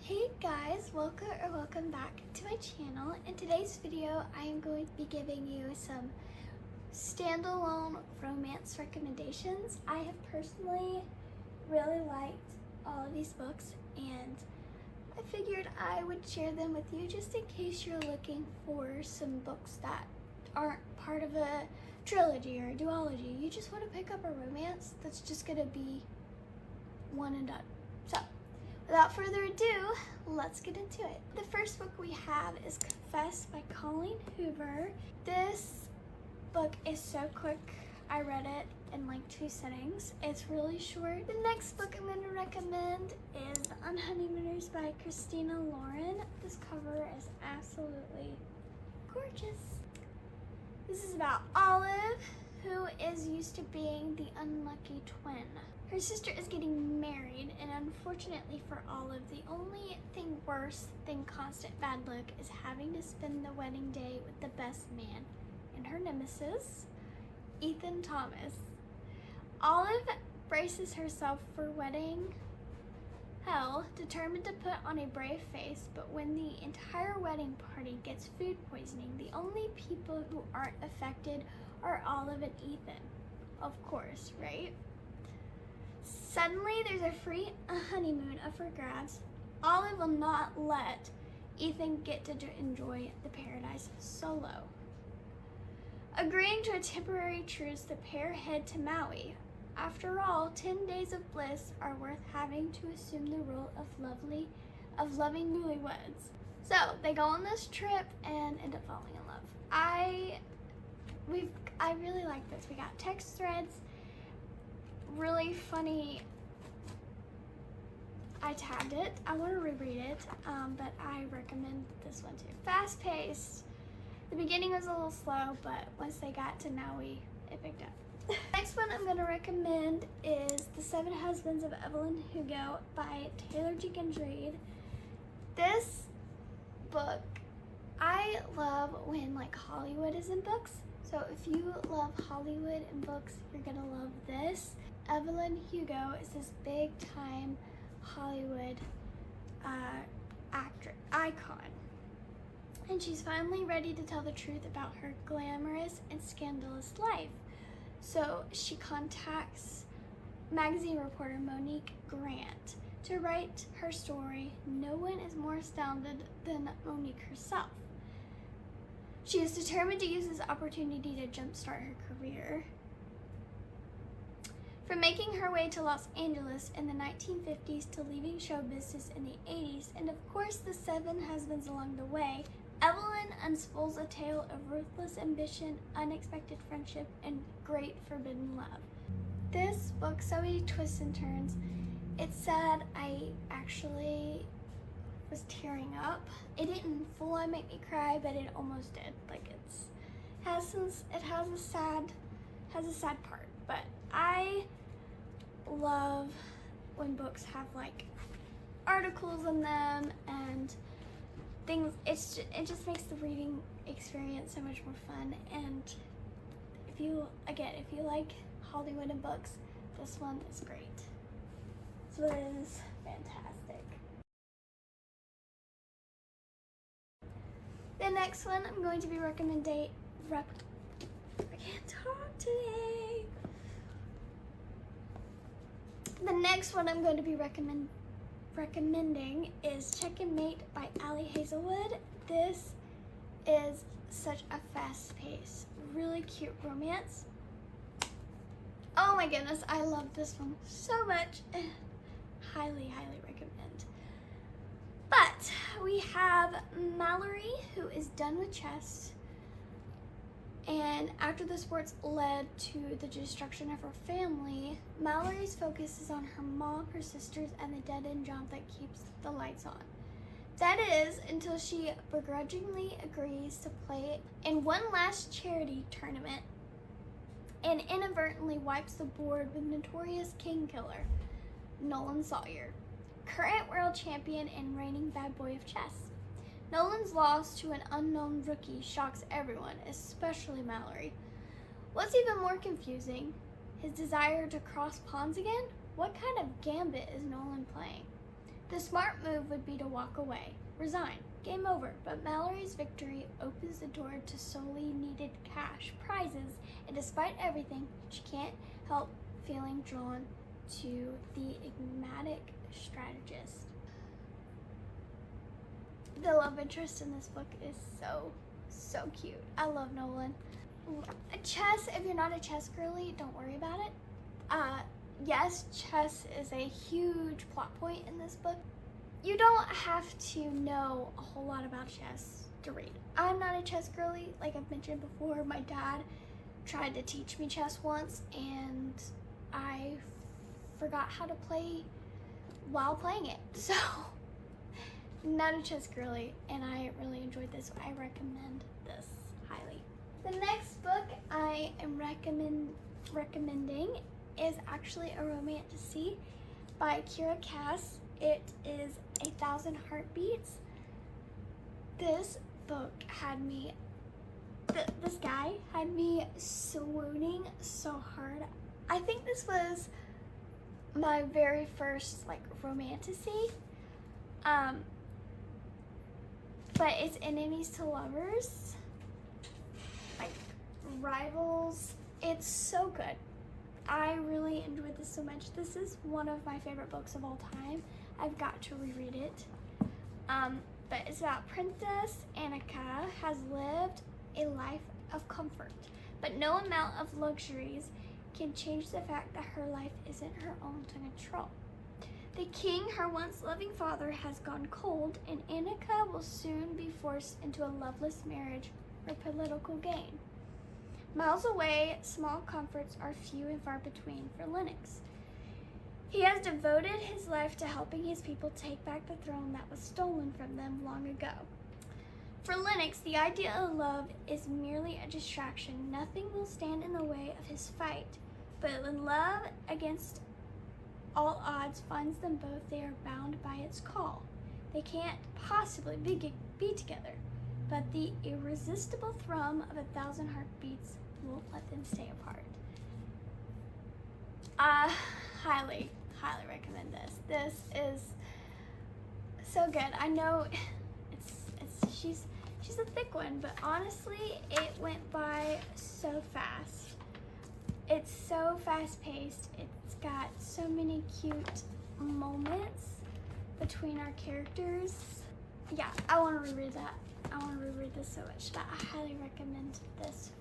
Hey guys, welcome back to my channel. In today's video, I am going to be giving you some standalone romance recommendations. I have personally really liked all of these books, and I figured I would share them with you just in case you're looking for some books that aren't part of a trilogy or a duology. You just want to pick up a romance that's just going to be one and done. So, without further ado, let's get into it. The first book we have is Confess by Colleen Hoover. This book is so quick. I read it in like 2 sittings. It's really short. The next book I'm going to recommend is The Unhoneymooners by Christina Lauren. This cover is absolutely gorgeous. This is about Olive, who is used to being the unlucky twin. Her sister is getting married, and unfortunately for Olive, the only thing worse than constant bad luck is having to spend the wedding day with the best man and her nemesis, Ethan Thomas. Olive braces herself for wedding hell, determined to put on a brave face, but when the entire wedding party gets food poisoning, the only people who aren't affected are Olive and Ethan. Of course, right? Suddenly, there's a free honeymoon up for grabs. Olive will not let Ethan get to enjoy the paradise solo. Agreeing to a temporary truce, the pair head to Maui. After all, 10 days of bliss are worth having to assume the role of loving newlyweds. So they go on this trip and end up falling in love. I really like this. We got text threads. Really funny. I tagged it. I want to reread it, but I recommend this one too. Fast paced. The beginning was a little slow, but once they got to Maui, it picked up. Next one I'm going to recommend is The Seven Husbands of Evelyn Hugo by Taylor Jenkins Reid. This book, I love when like Hollywood is in books. So if you love Hollywood and books, you're gonna love this. Evelyn Hugo is this big time Hollywood actress icon. And she's finally ready to tell the truth about her glamorous and scandalous life. So she contacts magazine reporter Monique Grant to write her story. No one is more astounded than Monique herself. She is determined to use this opportunity to jumpstart her career. From making her way to Los Angeles in the 1950s to leaving show business in the 80s, and of course the 7 husbands along the way, Evelyn unspools a tale of ruthless ambition, unexpected friendship, and great forbidden love. This book, so many twists and turns. It's sad. I actually was tearing up. It didn't full on make me cry, but it almost did. Like it has a sad part, but I love when books have like articles in them and things. It just makes the reading experience so much more fun. And if you like Hollywood and books, this one is great. This one is fantastic. The next one I'm going to be recommending. I can't talk today. The next one I'm going to be recommending is Check and Mate by Ali Hazelwood. This is such a fast-paced, really cute romance. Oh my goodness, I love this one so much. Highly, highly recommend. But we have Mallory, who is done with chess, and after the sports led to the destruction of her family, Mallory's focus is on her mom, her sisters, and the dead-end job that keeps the lights on. That is, until she begrudgingly agrees to play in one last charity tournament and inadvertently wipes the board with notorious king killer, Nolan Sawyer, current world champion and reigning bad boy of chess. Nolan's loss to an unknown rookie shocks everyone, especially Mallory. What's even more confusing, his desire to cross pawns again? What kind of gambit is Nolan playing? The smart move would be to walk away, resign, game over, but Mallory's victory opens the door to sorely needed cash prizes, and despite everything, she can't help feeling drawn to the enigmatic strategist. The love interest in this book is so cute. I love Nolan. Chess, if you're not a chess girly, don't worry about it. Yes, chess is a huge plot point in this book. You don't have to know a whole lot about chess to read. I'm not a chess girly, like I've mentioned before. My dad tried to teach me chess once and I forgot how to play while playing it. So, not a chess girly, and I really enjoyed this. I recommend this highly. The next book I am recommending is actually a romantasy by Kiera Cass. It is 1,000 Heartbeats. This book had me, this guy had me swooning so hard. I think this was my very first like romantasy. But it's enemies to lovers, like rivals. It's so good. I really enjoyed this so much. This is one of my favorite books of all time. I've got to reread it. But it's about Princess Annika has lived a life of comfort, but no amount of luxuries can change the fact that her life isn't her own to control. The king, her once loving father, has gone cold, and Annika will soon be forced into a loveless marriage for political gain. Miles away, small comforts are few and far between for Lennox. He has devoted his life to helping his people take back the throne that was stolen from them long ago. For Lennox, the idea of love is merely a distraction. Nothing will stand in the way of his fight. But when love, against all odds, finds them both, they are bound by its call. They can't possibly be together, but the irresistible thrum of 1,000 heartbeats won't let them stay apart. Highly recommend this. This is so good. I know she's a thick one, but honestly, it went by so fast. It's so fast-paced. It's got so many cute moments between our characters. Yeah, I want to reread that. I want to reread this so much that I highly recommend this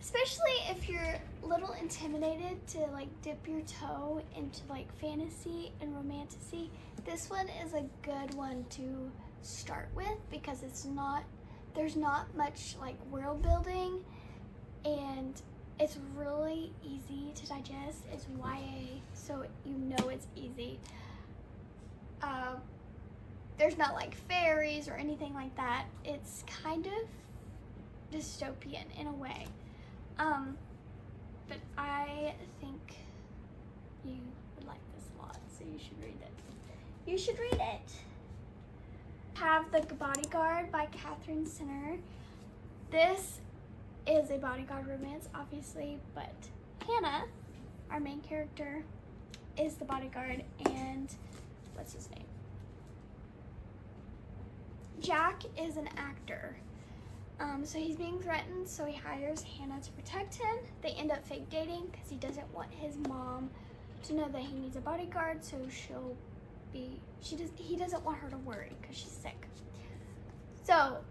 especially if you're a little intimidated to like dip your toe into like fantasy and romantasy. This one is a good one to start with because there's not much like world building, and it's really easy to digest. It's YA, so you know it's easy. There's not like fairies or anything like that. It's kind of dystopian in a way. But I think you would like this a lot, so you should read it. You should read it. Have The Bodyguard by Catherine Sinner. This is a bodyguard romance, obviously, but Hannah, our main character, is the bodyguard, and what's his name? Jack is an actor. So he's being threatened, so he hires Hannah to protect him. They end up fake dating because he doesn't want his mom to know that he needs a bodyguard, so he doesn't want her to worry because she's sick. So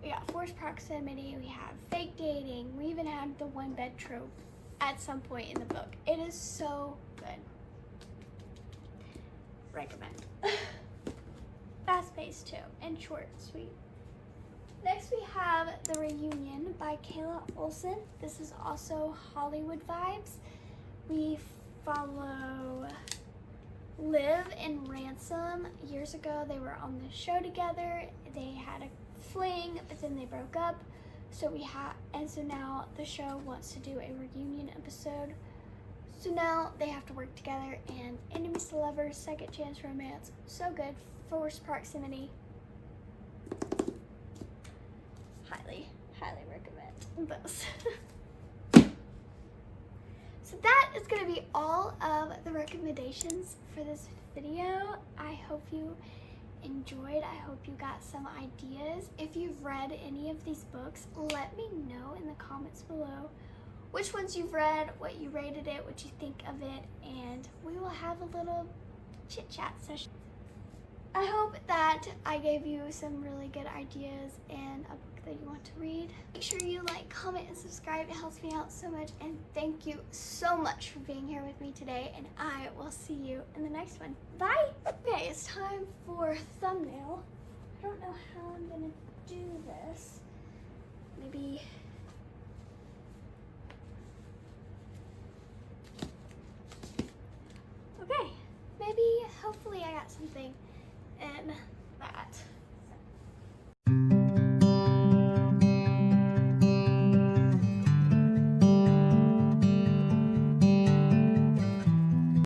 we got forced proximity, we have fake dating, we even had the one bed trope at some point in the book. It is so good. Recommend. Fast-paced too, and short, sweet. Next we have The Reunion by Kayla Olson. This is also Hollywood vibes. We follow Liv and Ransom. Years ago they were on the show together. They had a fling, but then they broke up. So now the show wants to do a reunion episode. So now they have to work together, and enemies to lovers, second chance romance. So good. Forced proximity. Highly recommend this. So that is going to be all of the recommendations for this video. I hope you enjoyed. I hope you got some ideas. If you've read any of these books, let me know in the comments below which ones you've read, what you rated it, what you think of it, and we will have a little chit chat session. I hope that I gave you some really good ideas and a book that you want to read. Make sure you like, comment, and subscribe. It helps me out so much, and thank you so much for being here with me today, and I will see you in the next one. Bye! Okay, it's time for thumbnail. I don't know how I'm gonna do this. Maybe... Okay, maybe, hopefully I got something in that.